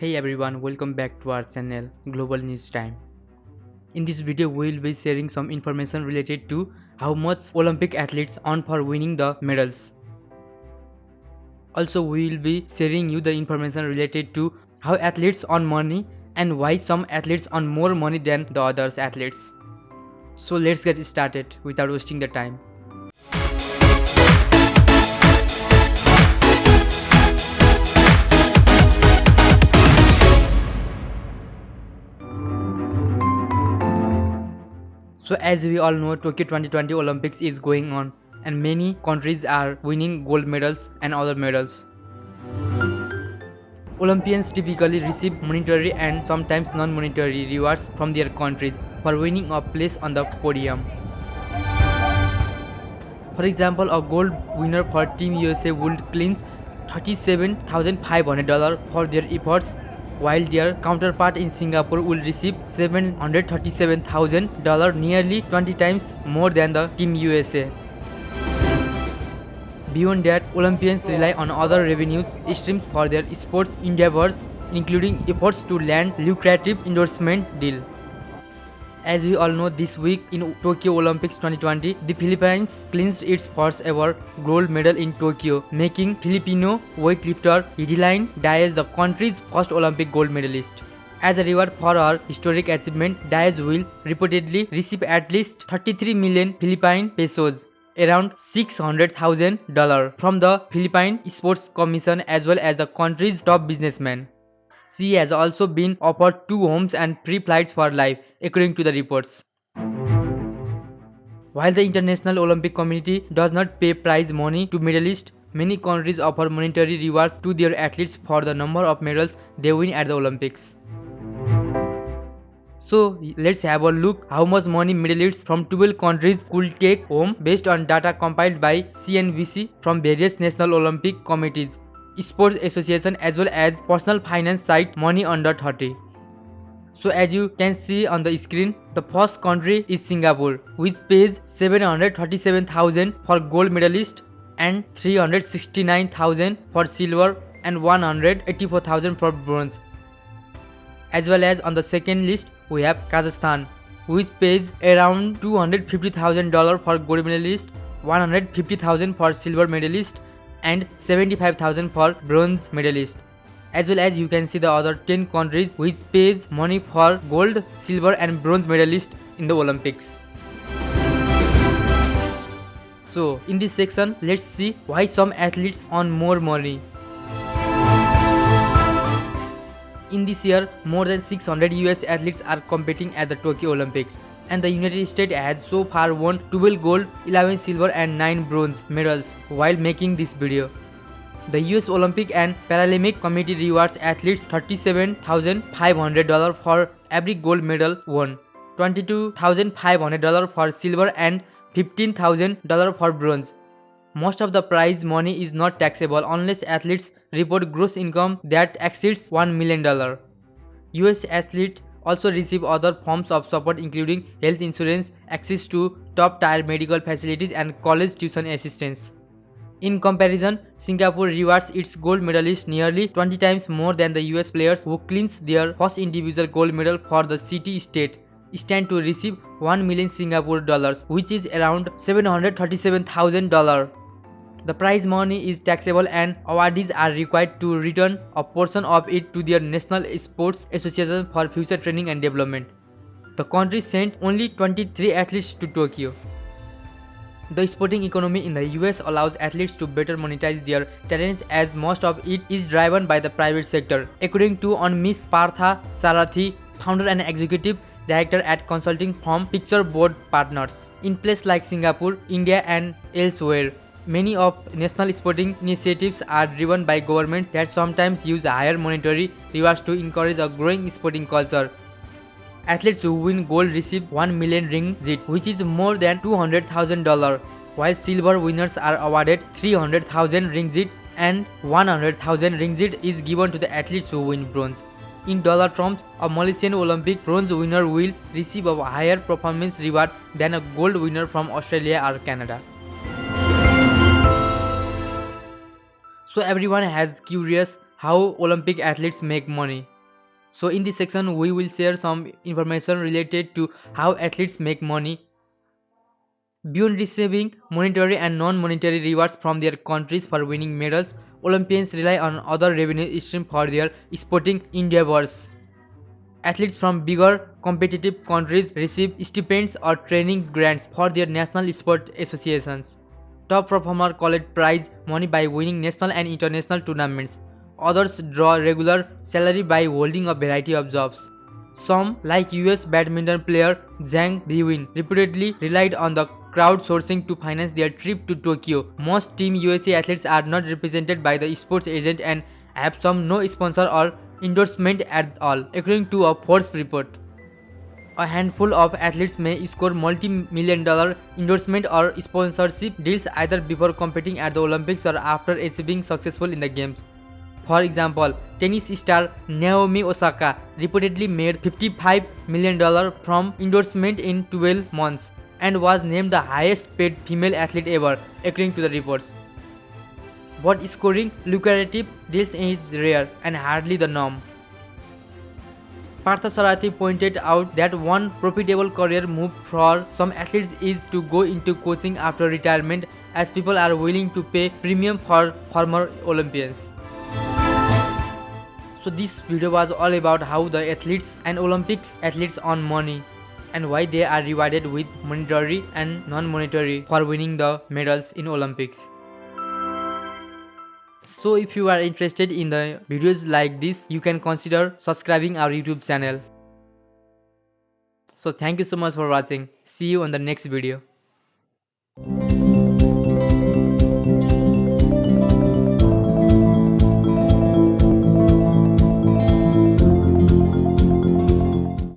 Hey everyone, welcome back to our channel Global News Time. In this video we will be sharing some information related to how much Olympic athletes earn for winning the medals. Also we will be sharing you the information related to how athletes earn money and why some athletes earn more money than the others athletes. So let's get started without wasting the time. So as we all know, Tokyo 2020 Olympics is going on and many countries are winning gold medals and other medals. Olympians typically receive monetary and sometimes non-monetary rewards from their countries for winning a place on the podium. For example, a gold winner for Team USA would clinch $37,500 for their efforts, while their counterpart in Singapore will receive $737,000, nearly 20 times more than the Team USA. Beyond that, Olympians rely on other revenue streams for their sports endeavors, including efforts to land lucrative endorsement deals. As we all know, this week in Tokyo Olympics 2020, the Philippines clinched its first ever gold medal in Tokyo, making Filipino weightlifter Edeline Diaz the country's first Olympic gold medalist. As a reward for her historic achievement, Diaz will reportedly receive at least 33 million Philippine pesos, around $600,000, from the Philippine Sports Commission as well as the country's top businessman. She has also been offered 2 homes and free flights for life, according to the reports. While the International Olympic Committee does not pay prize money to medalists, many countries offer monetary rewards to their athletes for the number of medals they win at the Olympics. So let's have a look how much money medalists from 12 countries could take home based on data compiled by CNBC from various national Olympic committees, sports association as well as personal finance site Money Under 30. So as you can see on the screen, the first country is Singapore, which pays $737,000 for gold medalist and $369,000 for silver and $184,000 for bronze. As well as on the second list we have Kazakhstan, which pays around $250,000 for gold medalist, $150,000 for silver medalist and $75,000 for bronze medalist. As well as you can see the other 10 countries which pays money for gold, silver and bronze medalist in the Olympics. So in this section, let's see why some athletes earn more money. In this year, more than 600 US athletes are competing at the Tokyo Olympics, and the United States has so far won 12 gold, 11 silver and 9 bronze medals while making this video. The US Olympic and Paralympic Committee rewards athletes $37,500 for every gold medal won, $22,500 for silver and $15,000 for bronze. Most of the prize money is not taxable unless athletes report gross income that exceeds $1 million. US athletes also receive other forms of support including health insurance, access to top-tier medical facilities and college tuition assistance. In comparison, Singapore rewards its gold medalists nearly 20 times more than the US players who clinched their first individual gold medal for the city-state stand to receive 1 million Singapore dollars, which is around $737,000. The prize money is taxable and awardees are required to return a portion of it to their national sports association for future training and development. The country sent only 23 athletes to Tokyo. The sporting economy in the US allows athletes to better monetize their talents as most of it is driven by the private sector, according to Miss Partha Sarathi, founder and executive director at consulting firm Picture Board Partners. In places like Singapore, India and elsewhere, many of national sporting initiatives are driven by government that sometimes use higher monetary rewards to encourage a growing sporting culture. Athletes who win gold receive 1 million ringgit, which is more than $200,000, while silver winners are awarded 300,000 ringgit and 100,000 ringgit is given to the athletes who win bronze. In dollar terms, a Malaysian Olympic bronze winner will receive a higher performance reward than a gold winner from Australia or Canada. So everyone has curious how Olympic athletes make money. So in this section we will share some information related to how athletes make money. Beyond receiving monetary and non-monetary rewards from their countries for winning medals, Olympians rely on other revenue streams for their sporting endeavors. Athletes from bigger competitive countries receive stipends or training grants for their national sport associations. Top performers collect prize money by winning national and international tournaments. Others draw regular salary by holding a variety of jobs. Some, like US badminton player Zhang Biwin, reportedly relied on the crowdsourcing to finance their trip to Tokyo. Most Team USA athletes are not represented by the sports agent and have some no sponsor or endorsement at all, according to a Forbes report. A handful of athletes may score multi-million-dollar endorsement or sponsorship deals either before competing at the Olympics or after achieving successful in the games. For example, tennis star Naomi Osaka reportedly made $55 million from endorsement in 12 months and was named the highest paid female athlete ever, according to the reports. But scoring lucrative deals is rare and hardly the norm. Partha Sarathi pointed out that one profitable career move for some athletes is to go into coaching after retirement, as people are willing to pay premium for former Olympians. So this video was all about how the athletes and Olympics athletes earn money and why they are rewarded with monetary and non-monetary for winning the medals in Olympics. So if you are interested in the videos like this, you can consider subscribing our YouTube channel. So thank you so much for watching. See you on the next video.